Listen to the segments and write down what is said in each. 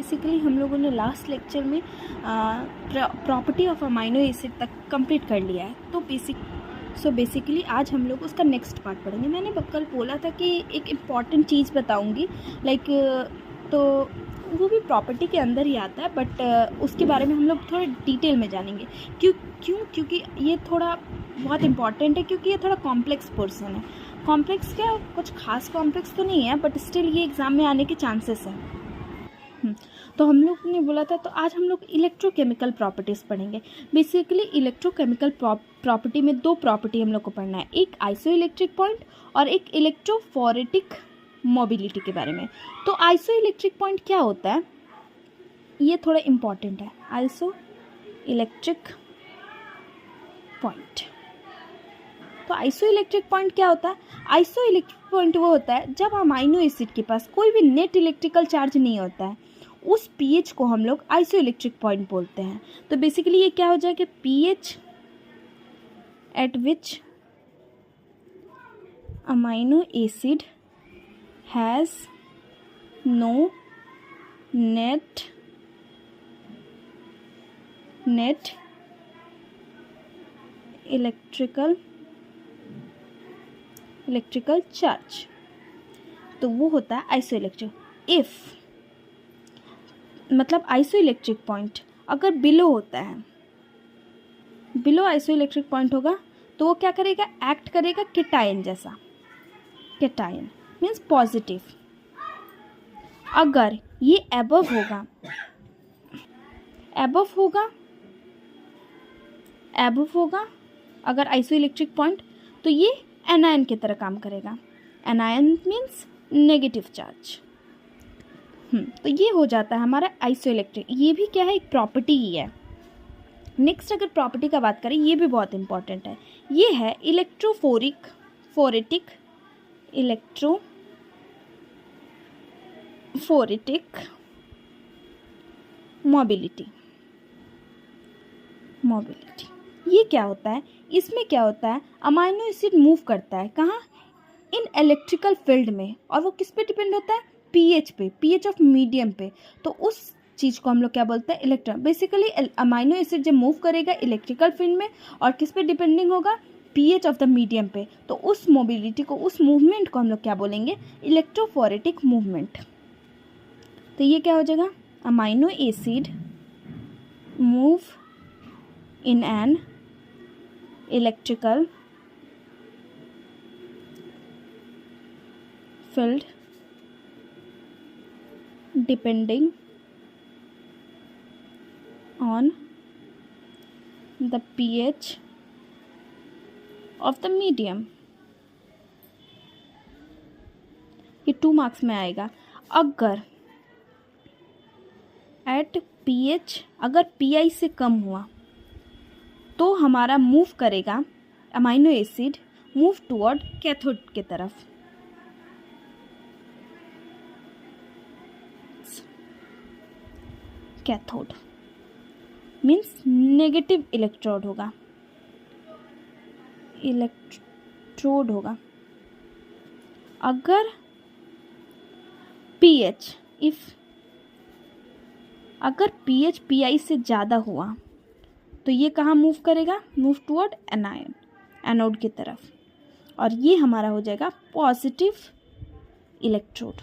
Basically हम लोगों ने लास्ट लेक्चर में प्रॉपर्टी ऑफ अमाइनो एसिड तक कंप्लीट कर लिया है। तो बेसिकली आज हम लोग उसका नेक्स्ट पार्ट पढ़ेंगे। मैंने कल बोला था कि एक इम्पॉर्टेंट चीज़ बताऊंगी, तो वो भी प्रॉपर्टी के अंदर ही आता है, बट उसके बारे में हम लोग थोड़ा डिटेल में जानेंगे। क्योंकि ये थोड़ा बहुत इम्पॉर्टेंट है, क्योंकि ये थोड़ा कॉम्प्लेक्स पोर्शन है। कॉम्प्लेक्स क्या, कुछ खास कॉम्प्लेक्स तो नहीं है, बट स्टिल ये एग्ज़ाम में आने के चांसेस हैं। तो हम लोग ने बोला था, तो आज हम लोग इलेक्ट्रोकेमिकल प्रॉपर्टीज़ पढ़ेंगे। बेसिकली इलेक्ट्रोकेमिकल प्रॉपर्टी में दो प्रॉपर्टी हम लोग को पढ़ना है, एक आइसोइलेक्ट्रिक पॉइंट और एक इलेक्ट्रोफोरेटिक मोबिलिटी के बारे में। तो आइसोइलेक्ट्रिक पॉइंट क्या होता है, ये थोड़ा इम्पॉर्टेंट है। आइसोइलेक्ट्रिक पॉइंट, तो आइसोइलेक्ट्रिक पॉइंट क्या होता है? आइसोइलेक्ट्रिक पॉइंट वो होता है जब अमाइनो एसिड के पास कोई भी नेट इलेक्ट्रिकल चार्ज नहीं होता है, उस पीएच को हम लोग आइसोइलेक्ट्रिक पॉइंट बोलते हैं। तो बेसिकली ये क्या हो जाएगा, pH at which amino acid has no net electrical charge, तो वो होता है आइसोइलेक्ट्रिक। इफ मतलब आइसोइलेक्ट्रिक पॉइंट अगर बिलो होता है, बिलो आइसोइलेक्ट्रिक पॉइंट होगा, तो वो क्या करेगा, एक्ट करेगा केटायन जैसा। Cation means positive. अगर ये एबव होगा अगर आइसोइलेक्ट्रिक पॉइंट, तो ये एनायन की तरह काम करेगा। Anion means negative charge. तो ये हो जाता है हमारा आइसोइलेक्ट्रिक। ये भी क्या है, एक प्रॉपर्टी ही है। नेक्स्ट अगर प्रॉपर्टी का बात करें, ये भी बहुत इंपॉर्टेंट है। ये है इलेक्ट्रोफोरेटिक मोबिलिटी। ये क्या होता है, इसमें क्या होता है, अमाइनो एसिड मूव करता है कहाँ, इन इलेक्ट्रिकल फील्ड में, और वो किस पे डिपेंड होता है, पीएच पे, पीएच ऑफ मीडियम पे। तो उस चीज़ को हम लोग क्या बोलते हैं, इलेक्ट्रॉन। बेसिकली अमाइनो एसिड जब मूव करेगा इलेक्ट्रिकल फील्ड में, और किस पे डिपेंडिंग होगा, पीएच ऑफ द मीडियम पे, तो उस मोबिलिटी को, उस मूवमेंट को हम लोग क्या बोलेंगे, इलेक्ट्रोफोरेटिक मूवमेंट। तो ये क्या हो जाएगा, amino acid move in an electrical field depending on the pH of the medium। ये 2 मार्क्स में आएगा। अगर एट pH अगर PI से कम हुआ, तो हमारा मूव करेगा, amino acid move toward cathode के तरफ। कैथोड मीन्स नेगेटिव इलेक्ट्रोड होगा। अगर पीएच अगर पीएच पीआई से ज़्यादा हुआ, तो ये कहाँ मूव करेगा, मूव टुवर्ड एनोड की तरफ, और ये हमारा हो जाएगा पॉजिटिव इलेक्ट्रोड।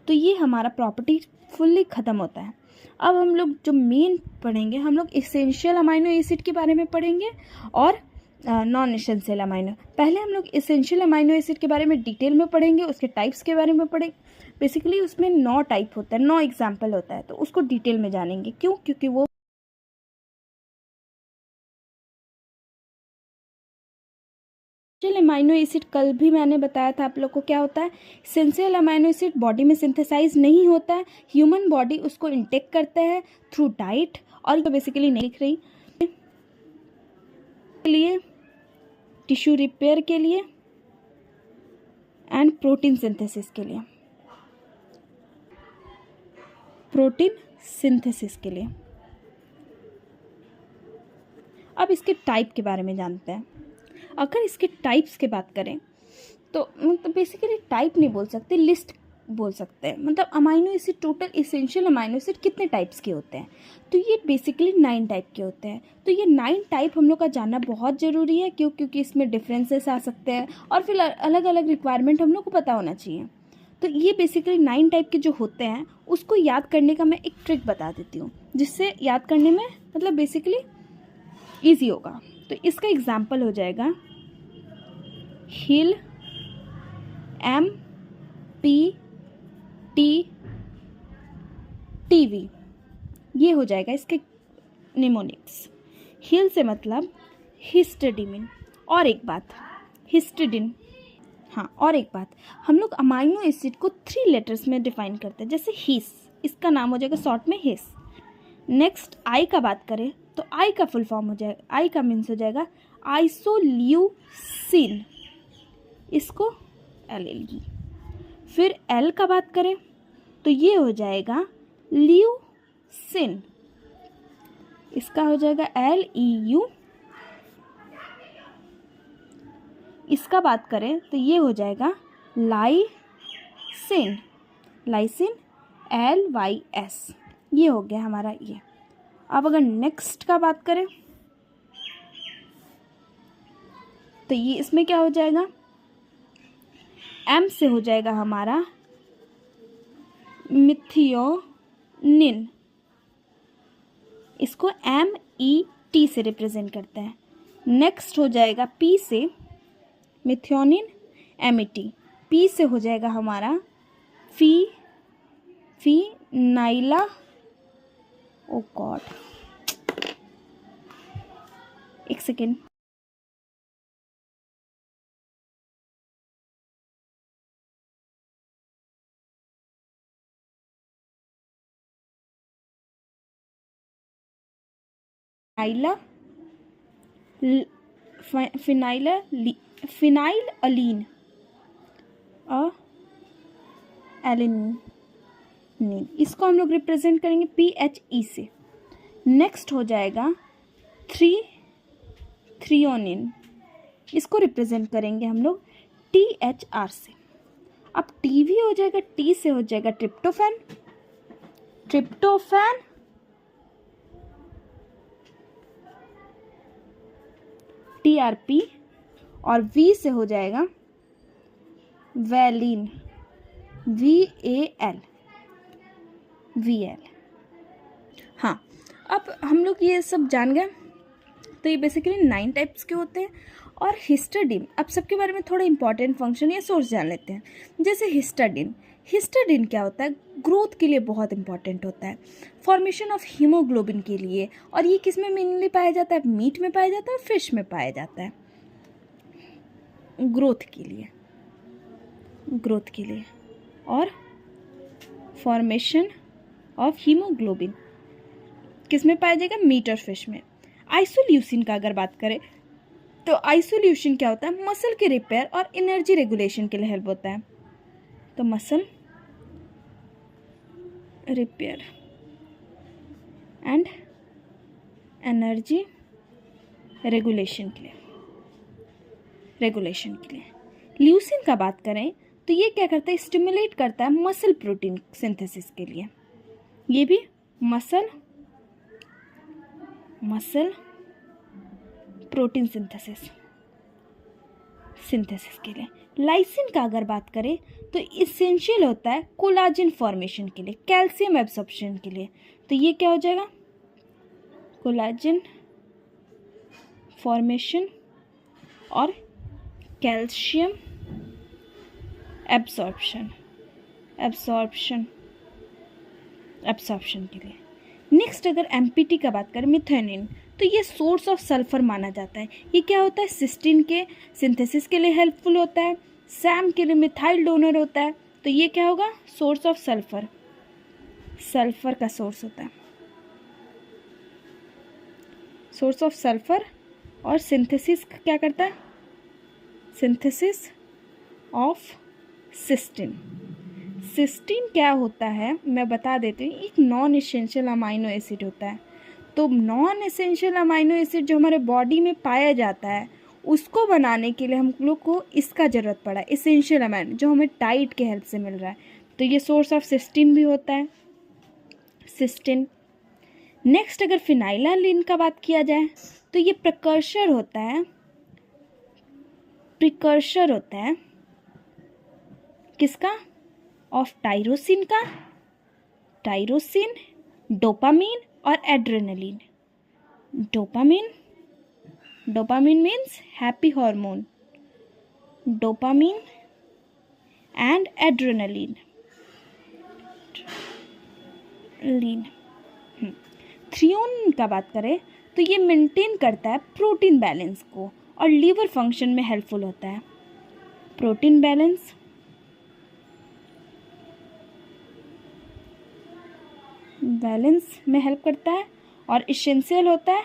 तो ये हमारा प्रॉपर्टी फुल्ली ख़त्म होता है। अब हम लोग जो मेन पढ़ेंगे, हम लोग एसेंशियल अमाइनो एसिड के बारे में पढ़ेंगे और नॉन एसेंशियल अमाइनो। पहले हम लोग एसेंशियल अमाइनो एसिड के बारे में डिटेल में पढ़ेंगे, उसके टाइप्स के बारे में पढ़ेंगे। बेसिकली उसमें 9 टाइप होता है, 9 एग्जाम्पल होता है, तो उसको डिटेल में जानेंगे। क्यों? क्योंकि वो अमाइनो एसिड कल भी मैंने बताया था आप लोग को क्या होता है। एसेंशियल अमाइनो एसिड बॉडी में सिंथेसाइज नहीं होता है, ह्यूमन बॉडी उसको इंटेक करता है थ्रू डाइट, और ये बेसिकली नहीं लिख रही के लिए, टिश्यू रिपेयर के लिए एंड प्रोटीन सिंथेसिस के लिए। अब इसके टाइप के बारे में जानते हैं। अगर इसके टाइप्स की बात करें, तो बेसिकली टाइप नहीं बोल सकते, लिस्ट बोल सकते हैं, मतलब amino acid, total essential amino acid कितने टाइप्स के होते हैं, तो ये बेसिकली 9 टाइप के होते हैं। तो ये 9 टाइप हम लोग का जानना बहुत ज़रूरी है, क्योंकि इसमें डिफरेंसेस आ सकते हैं और फिर अलग अलग रिक्वायरमेंट हम लोग को पता होना चाहिए। तो ये बेसिकली 9 टाइप के जो होते हैं उसको याद करने का मैं एक ट्रिक बता देती हूँ, जिससे याद करने में मतलब बेसिकली ईजी होगा। तो इसका एग्जाम्पल हो जाएगा हिल, एम पी टी टीवी, ये हो जाएगा इसके निमोनिक्स। हिल से मतलब हिस्टडीन, और एक बात हिस्टडीन, हाँ और एक बात, हम लोग अमाइनो एसिड को 3 लेटर्स में डिफाइन करते हैं, जैसे हिस, इसका नाम हो जाएगा शॉर्ट में हिस। नेक्स्ट आई का बात करें तो आई का फुल फॉर्म हो जाएगा, आई का मीन्स हो जाएगा आइसोल्यूसिन, इसको LLE। फिर एल का बात करें तो ये हो जाएगा ल्यूसिन, इसका हो जाएगा LEU। इसका बात करें तो ये हो जाएगा लाइसिन, लाइसिन LYS, ये हो गया हमारा ये। अब अगर नेक्स्ट का बात करें तो ये इसमें क्या हो जाएगा, M से हो जाएगा हमारा मिथियोनिन, इसको MET से रिप्रेजेंट करते हैं। नेक्स्ट हो जाएगा P से मिथियोनिन MET, P से हो जाएगा हमारा फिनाइला, ओ गॉड एक सेकेंड, फिनाइल अलीन एलिन, इसको हम लोग रिप्रेजेंट करेंगे PHE से। नेक्स्ट हो जाएगा थ्रियोनिन, इसको रिप्रेजेंट करेंगे हम लोग THR से। अब T भी हो जाएगा, T से हो जाएगा ट्रिप्टोफैन, ट्रिप्टोफैन TRP, और V से हो जाएगा वैलिन, VAL। हाँ, अब हम लोग ये सब जान गए। तो ये बेसिकली 9 टाइप्स के होते हैं। और हिस्टडीन, अब सबके बारे में थोड़ा इंपॉर्टेंट फंक्शन या सोर्स जान लेते हैं। जैसे हिस्टडीन, हिस्टडीन क्या होता है, ग्रोथ के लिए बहुत इंपॉर्टेंट होता है, फॉर्मेशन ऑफ हीमोग्लोबिन के लिए। और ये किस में मेनली पाया जाता है, मीट में पाया जाता है, फिश में पाया जाता है, ग्रोथ के लिए, ग्रोथ के लिए। और फॉर्मेशन ऑफ हीमोग्लोबिन किस में पाया जाएगा, मीट और फिश में। आइसोल्यूसिन का अगर बात करें तो आइसोल्यूशन क्या होता है, मसल के रिपेयर और एनर्जी रेगुलेशन के लिए हेल्प होता है। तो muscle repair and energy regulation के लिए, ल्यूसिन का बात करें तो ये क्या करता है, स्टिमुलेट करता है मसल प्रोटीन सिंथेसिस के लिए, ये भी मसल प्रोटीन सिंथेसिस के लिए। लाइसिन का अगर बात करें तो इसेंशियल होता है कोलाजन फॉर्मेशन के लिए, कैल्शियम एब्सॉर्प्शन के लिए। तो ये क्या हो जाएगा, कोलाजन फॉर्मेशन और कैल्शियम एब्सॉर्प्शन के लिए। नेक्स्ट अगर MPT का बात करें, मिथेनिन, तो ये सोर्स ऑफ सल्फर माना जाता है। ये क्या होता है, सिस्टीन के सिंथेसिस के लिए हेल्पफुल होता है, सैम के लिए मिथाइल डोनर होता है। तो ये क्या होगा, सोर्स ऑफ सल्फर का सोर्स होता है, सोर्स ऑफ सल्फर। और सिंथेसिस क्या करता है, सिंथेसिस ऑफ सिस्टीन। सिस्टीन क्या होता है मैं बता देती हूँ, एक नॉन एसेंशियल अमाइनो एसिड होता है। तो नॉन एसेंशियल अमाइनो एसिड जो हमारे बॉडी में पाया जाता है उसको बनाने के लिए हम लोग को इसका ज़रूरत पड़ा, इसेंशियल अमाइनो, जो हमें डाइट के हेल्प से मिल रहा है। तो ये सोर्स ऑफ सिस्टीन भी होता है, सिस्टीन। नेक्स्ट अगर फिनाइलालाइन का बात किया जाए तो ये प्रिकर्सर होता है, किसका? ऑफ टायरोसिन का, टायरोसिन, डोपामीन और adrenaline. Dopamine means happy hormone, dopamine and adrenaline. Threonine का बात करें तो ये मेंटेन करता है प्रोटीन बैलेंस को और लीवर फंक्शन में हेल्पफुल होता है। प्रोटीन बैलेंस, में हेल्प करता है और इसेंशियल होता है,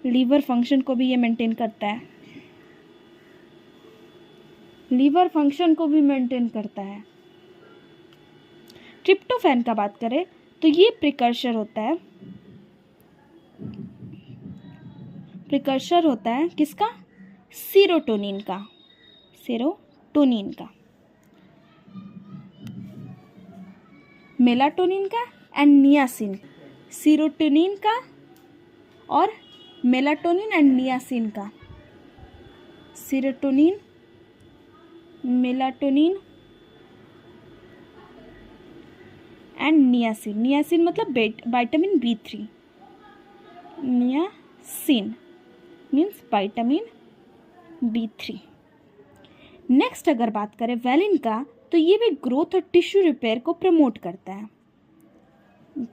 लीवर फंक्शन को भी ये मेंटेन करता है, ट्रिप्टोफैन का बात करें तो ये प्रिकर्सर होता है किसका? सीरोटोनिन का, मेलाटोनिन का एंड नियासिन, सीरोटोनिन का और मेलाटोनिन एंड नियासिन का, सीरोटोनिन, मेलाटोनिन एंड नियासिन मतलब vitamin B3, niacin means vitamin B3। Next अगर बात करें वैलिन का तो ये भी ग्रोथ और टिश्यू रिपेयर को प्रमोट करता है,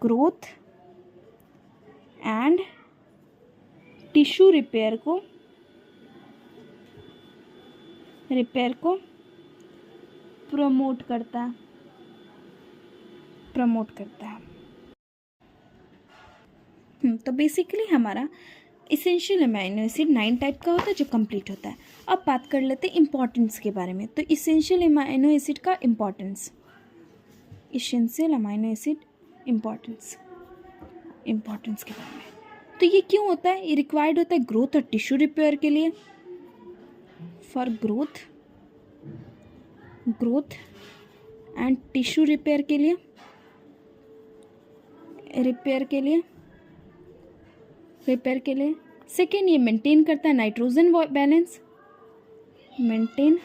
ग्रोथ एंड टिश्यू रिपेयर को प्रमोट करता है। तो बेसिकली हमारा इसेंशियल अमाइनो एसिड 9 टाइप का होता है जो कंप्लीट होता है। अब बात कर लेते हैं इम्पॉर्टेंस के बारे में। तो इसेंशियल अमाइनो एसिड का इम्पॉर्टेंस, इम्पॉर्टेंस के बारे में, तो ये क्यों होता है? ये रिक्वायर्ड होता है ग्रोथ और टिश्यू रिपेयर के लिए, for growth and tissue repair के लिए, सेकेंड ये मेंटेन करता है nitrogen balance, maintain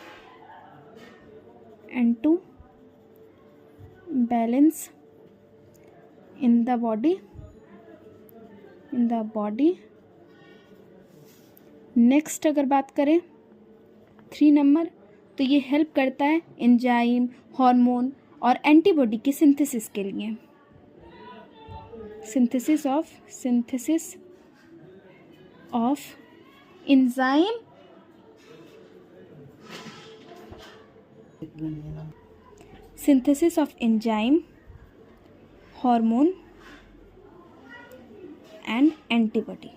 N2 balance in the body. Next अगर बात करें 3 नंबर, तो ये हेल्प करता है एंजाइम, हार्मोन और एंटीबॉडी की सिंथेसिस के लिए, synthesis of enzyme, hormone and antibody.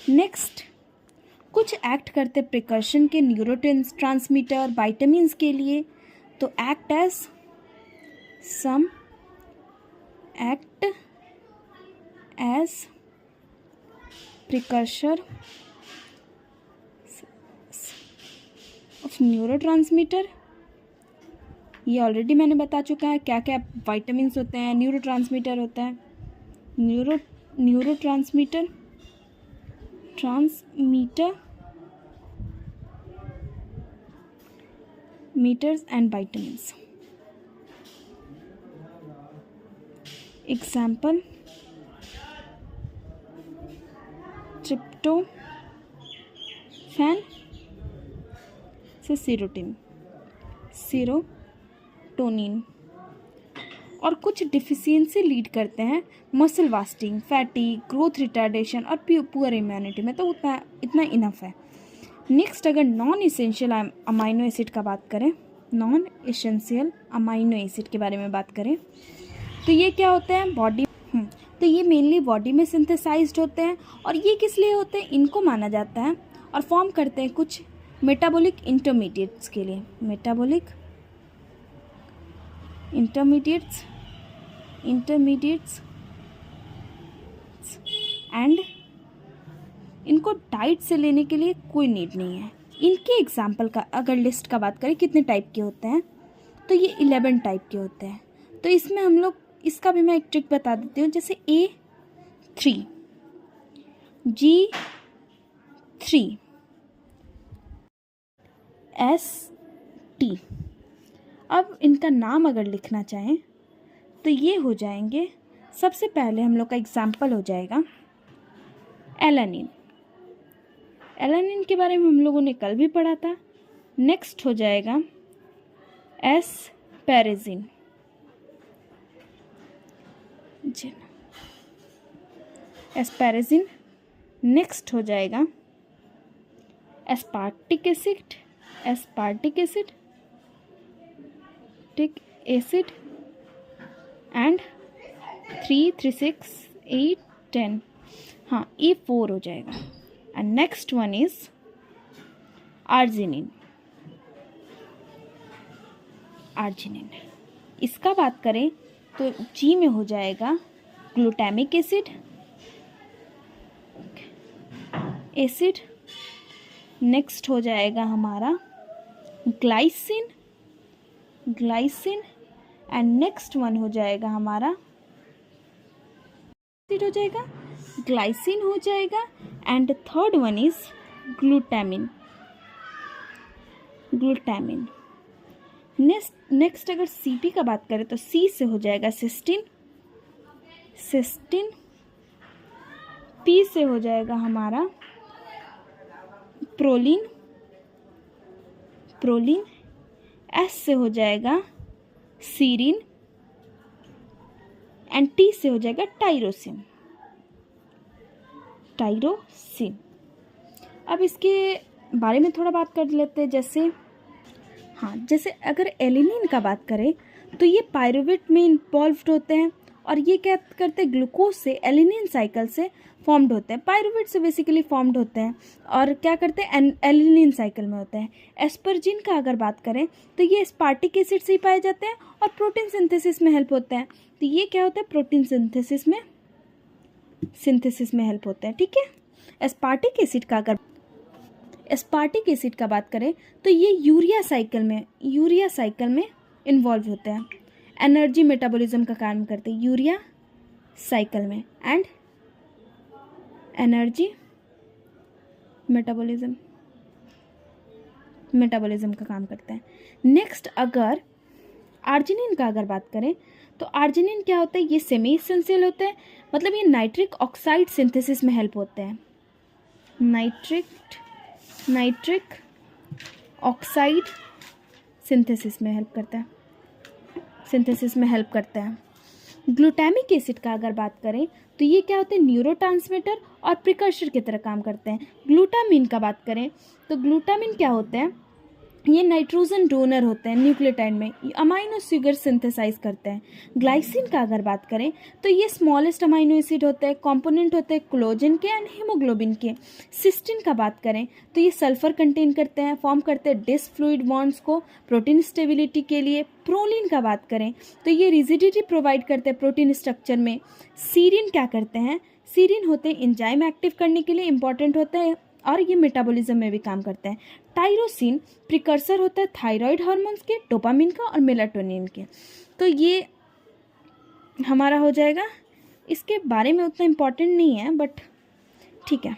Next कुछ एक्ट करते प्रिकॉशन के न्यूरोट्रांसमीटर विटामिन्स के लिए, तो act as precursor of neurotransmitter. ये ऑलरेडी मैंने बता चुका है क्या क्या विटामिन्स होते हैं, न्यूरोट्रांसमीटर होता है, neurotransmitters and vitamins. Example tryptophan से सीरोटोनिन, और कुछ डिफिशियंसी लीड करते हैं muscle wasting, fatigue, growth retardation और पुअर इम्यूनिटी में। तो इतना इनफ है। नेक्स्ट अगर नॉन इसेंशियल अमाइनो एसिड का बात करें, नॉन एसेंशियल अमाइनो एसिड के बारे में बात करें, तो ये क्या होते हैं? बॉडी तो ये मेनली बॉडी में सिंथेसाइज्ड होते हैं। और ये किस लिए होते हैं? इनको माना जाता है और फॉर्म करते हैं कुछ मेटाबॉलिक इंटरमीडिएट्स के लिए, मेटाबॉलिक इंटरमीडिएट्स एंड इनको डाइट से लेने के लिए कोई नीड नहीं है। इनके एग्जाम्पल का अगर लिस्ट का बात करें कितने टाइप के होते हैं, तो ये 11 टाइप के होते हैं। तो इसमें हम लोग, इसका भी मैं एक ट्रिक बता देती हूँ। जैसे A3, G3, ST। अब इनका नाम अगर लिखना चाहें तो ये हो जाएंगे, सबसे पहले हम लोग का एग्जाम्पल हो जाएगा एलानिन। एलानिन के बारे में हम लोगों ने कल भी पढ़ा था। नेक्स्ट हो जाएगा एस्पेरेजिन, एस्पेरेजिन। नेक्स्ट हो जाएगा aspartic acid, aspartic acid, tick acid and 3, 3, 6, 8, 10, हाँ E4 हो जाएगा। And next one is arginine. Arginine, इसका बात करें तो G में हो जाएगा ग्लूटामिक एसिड, एसिड। नेक्स्ट हो जाएगा हमारा glycine, glycine. And next one हो जाएगा हमारा एसिड हो जाएगा, ग्लाइसिन हो जाएगा। And third one is glutamine, glutamine. Next अगर CP का बात करें तो C से हो जाएगा सिस्टीन, सिस्टीन। P से हो जाएगा हमारा प्रोलिन, प्रोलिन। S से हो जाएगा सीरिन एंड T से हो जाएगा टाइरोसिन, टाइरोसिन। अब इसके बारे में थोड़ा बात कर लेते हैं। जैसे हाँ, जैसे अगर एलिनिन का बात करें तो ये पायरुवेट में इन्वॉल्व्ड होते हैं और ये क्या करते हैं, ग्लूकोज से एलिनिन साइकिल से फॉर्म्ड होते हैं, पायरुवेट से बेसिकली फॉर्म्ड होते हैं और क्या करते हैं, एलिनिन साइकिल में होते हैं। एस्परजिन का अगर बात करें तो ये एस्पार्टिक एसिड से ही पाए जाते हैं और प्रोटीन सिंथेसिस में हेल्प होते हैं। तो ये क्या होता है, प्रोटीन सिंथेसिस में हेल्प होता है। ठीक है। एस्पार्टिक एसिड का अगर एस्पार्टिक एसिड का बात करें तो ये यूरिया साइकिल में इन्वॉल्व होते हैं, एनर्जी मेटाबॉलिज्म का काम करते हैं यूरिया साइकिल में एंड एनर्जी मेटाबॉलिज्म का काम करता है। नेक्स्ट अगर आर्जिनिन का अगर बात करें तो आर्जिनिन क्या होता है, ये सेमी एसेंशियल होते हैं, मतलब ये नाइट्रिक ऑक्साइड सिंथेसिस में हेल्प होते हैं, नाइट्रिक ऑक्साइड सिंथेसिस में हेल्प करता है। ग्लूटामिक एसिड का अगर बात करें तो ये क्या होते हैं, न्यूरोट्रांसमीटर और प्रिकर्सर की तरह काम करते हैं। ग्लूटामिन का बात करें तो ग्लूटामिन क्या होते हैं, ये नाइट्रोजन डोनर होते हैं, न्यूक्लियोटाइड में अमाइनो शुगर सिंथेसाइज करते हैं। ग्लाइसिन का अगर बात करें तो ये स्मॉलेस्ट अमाइनो एसिड होते हैं, कंपोनेंट होते हैं कोलेजन के एंड हीमोग्लोबिन के। सिस्टीन का बात करें तो ये सल्फर कंटेन करते हैं, फॉर्म करते हैं डिस फ्लूइड बॉन्ड्स को प्रोटीन स्टेबिलिटी के लिए। प्रोलिन का बात करें तो ये रिजिडिटी प्रोवाइड करते हैं प्रोटीन स्ट्रक्चर में। सीरिन क्या करते हैं, सीरिन होते हैं एंजाइम एक्टिव करने के लिए इंपॉर्टेंट होते हैं और ये मेटाबॉलिज्म में भी काम करते हैं। टाइरोसिन प्रिकर्सर होता है थायराइड हार्मोन्स के, डोपामिन का और मेलाटोनिन के। तो ये हमारा हो जाएगा, इसके बारे में उतना इम्पोर्टेंट नहीं है बट ठीक है,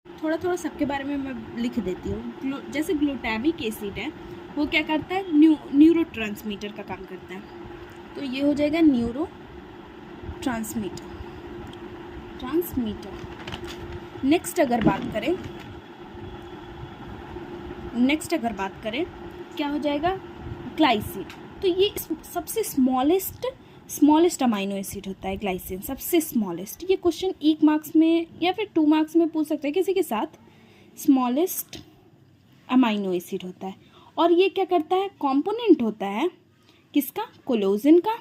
थोड़ा थोड़ा सबके बारे में मैं लिख देती हूँ। जैसे ग्लूटामिक एसिड है वो क्या करता है, न्यूरोट्रांसमीटर का काम करता है, तो ये हो जाएगा न्यूरो ट्रांसमीटर। नेक्स्ट अगर बात करें क्या हो जाएगा, ग्लाइसिन। तो ये सबसे स्मॉलेस्ट अमाइनो एसिड होता है ग्लाइसिन, सबसे स्मॉलेस्ट। ये क्वेश्चन 1 मार्क्स में या फिर 2 मार्क्स में पूछ सकते हैं किसी के साथ। स्मॉलेस्ट अमाइनो एसिड होता है और ये क्या करता है, कंपोनेंट होता है किसका, कोलेजन का,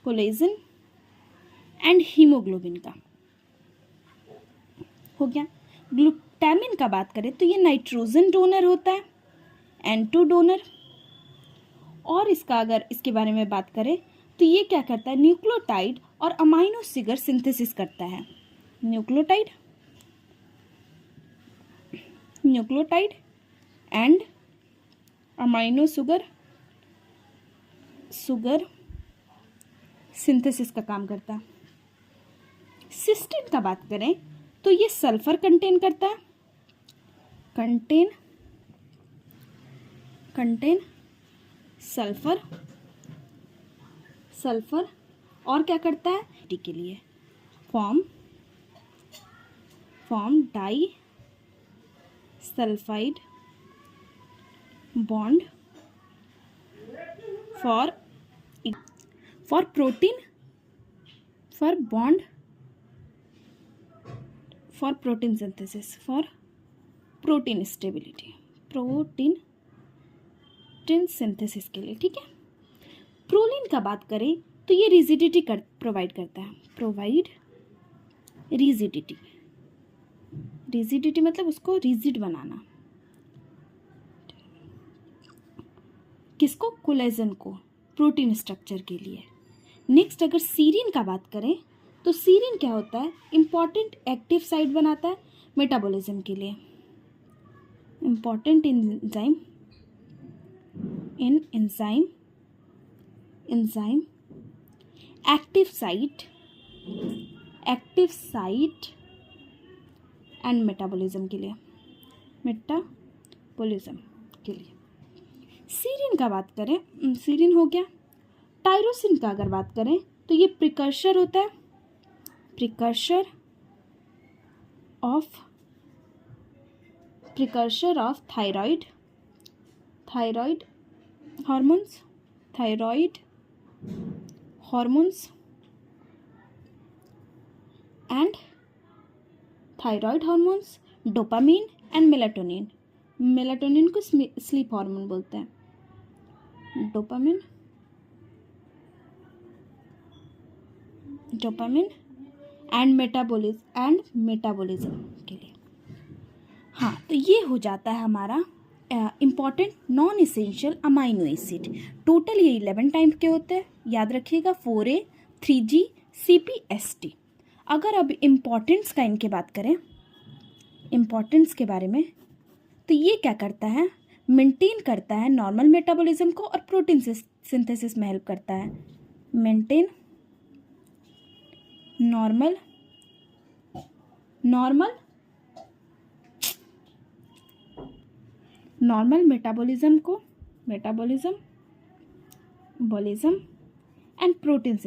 कोलेजन एंड हीमोग्लोबिन का। हो गया। ग्लूटामिन का बात करें तो ये नाइट्रोजन डोनर होता है, N2 डोनर। और इसका अगर इसके बारे में बात करें तो ये क्या करता है, न्यूक्लियोटाइड और अमाइनो शुगर सिंथेसिस करता है। Nucleotide and amino sugar synthesis का काम करता है। सिस्टीन का बात करें तो ये सल्फर कंटेन करता है, कंटेन सल्फर और क्या करता है, टी के लिए form disulphide bond for protein for protein synthesis, for protein stability, protein synthesis के लिए, ठीक है। प्रोलीन का बात करें तो ये रिजिडिटी प्रोवाइड करता है, रिजिडिटी मतलब उसको रिजिड बनाना, किसको, कोलेजन को, प्रोटीन स्ट्रक्चर के लिए। नेक्स्ट अगर सीरीन का बात करें तो सीरीन क्या होता है, इंपॉर्टेंट एक्टिव साइट बनाता है मेटाबॉलिज्म के लिए, important enzyme active site and metabolism के लिए, सीरीन का बात करें, सीरीन हो गया। टायरोसिन का अगर बात करें तो ये प्रिकर्सर होता है, precursor of thyroid hormones and dopamine and melatonin को स्लीप हार्मोन बोलते हैं, डोपामीन एंड मेटाबॉलिज्म के लिए। हाँ, तो ये हो जाता है हमारा important non essential amino acid. Total ये 11 टाइप के होते हैं, याद रखिएगा 4A 3G CPST। अगर अब इम्पॉर्टेंस का इनके बात करें, इम्पॉर्टेंस के बारे में, तो ये क्या करता है, मेंटेन करता है नॉर्मल मेटाबॉलिज्म को और प्रोटीन सिंथेसिस में हेल्प करता है, maintain normal metabolism and protein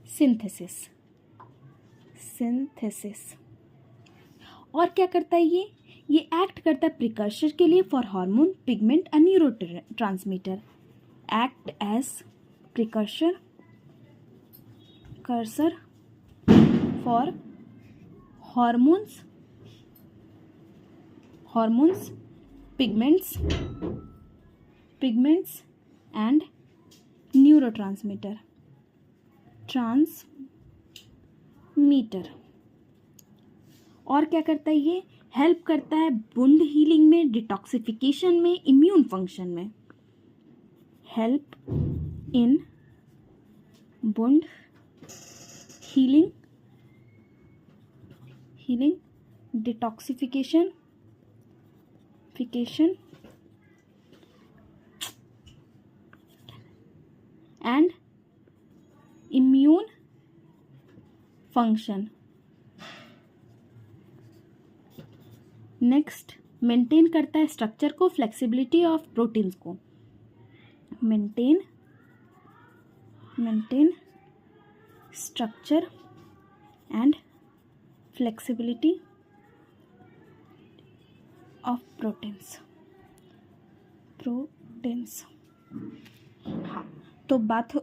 synthesis. और क्या करता है ये एक्ट करता है प्रिकर्सर के लिए for hormone, pigment and neurotransmitter, act as precursor for hormones, pigments and neurotransmitter, और क्या करता है ये, हेल्प करता है वुंड हीलिंग में, डिटॉक्सिफिकेशन में, इम्यून फंक्शन में, help in wound healing, detoxification and immune function. Next, maintain करता है स्ट्रक्चर को, फ्लेक्सिबिलिटी ऑफ प्रोटीन्स को, maintain structure and flexibility of proteins. हाँ, तो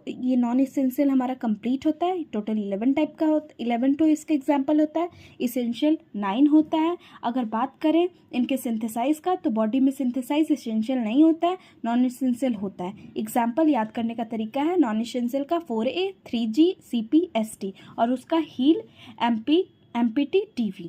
ये नॉन इसेंशियल हमारा कंप्लीट होता है। टोटल 11 टाइप का 11 तो इसका एग्जाम्पल होता है, इसेंशियल 9 होता है। अगर बात करें इनके सिंथेसाइज का, तो बॉडी में सिंथेसाइज इसेंशियल नहीं होता है, नॉन इसेंशियल होता है। एग्जाम्पल याद करने का तरीका है, नॉन इसेंशियल का 4A 3G CPST और उसका हील MPT TV।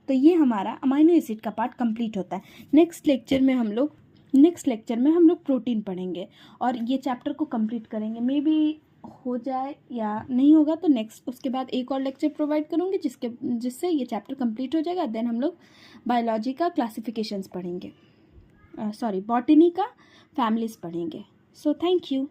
तो ये हमारा अमाइनो एसिड का पार्ट कंप्लीट होता है। नेक्स्ट लेक्चर में हम लोग नेक्स्ट लेक्चर में हम लोग प्रोटीन पढ़ेंगे और ये चैप्टर को कंप्लीट करेंगे। मे बी हो जाए या नहीं होगा तो नेक्स्ट उसके बाद एक और लेक्चर प्रोवाइड करूँगी जिससे ये चैप्टर कंप्लीट हो जाएगा। देन हम लोग बायोलॉजी का क्लासिफिकेशंस पढ़ेंगे, बॉटनी का फैमिलीज पढ़ेंगे। So thank you.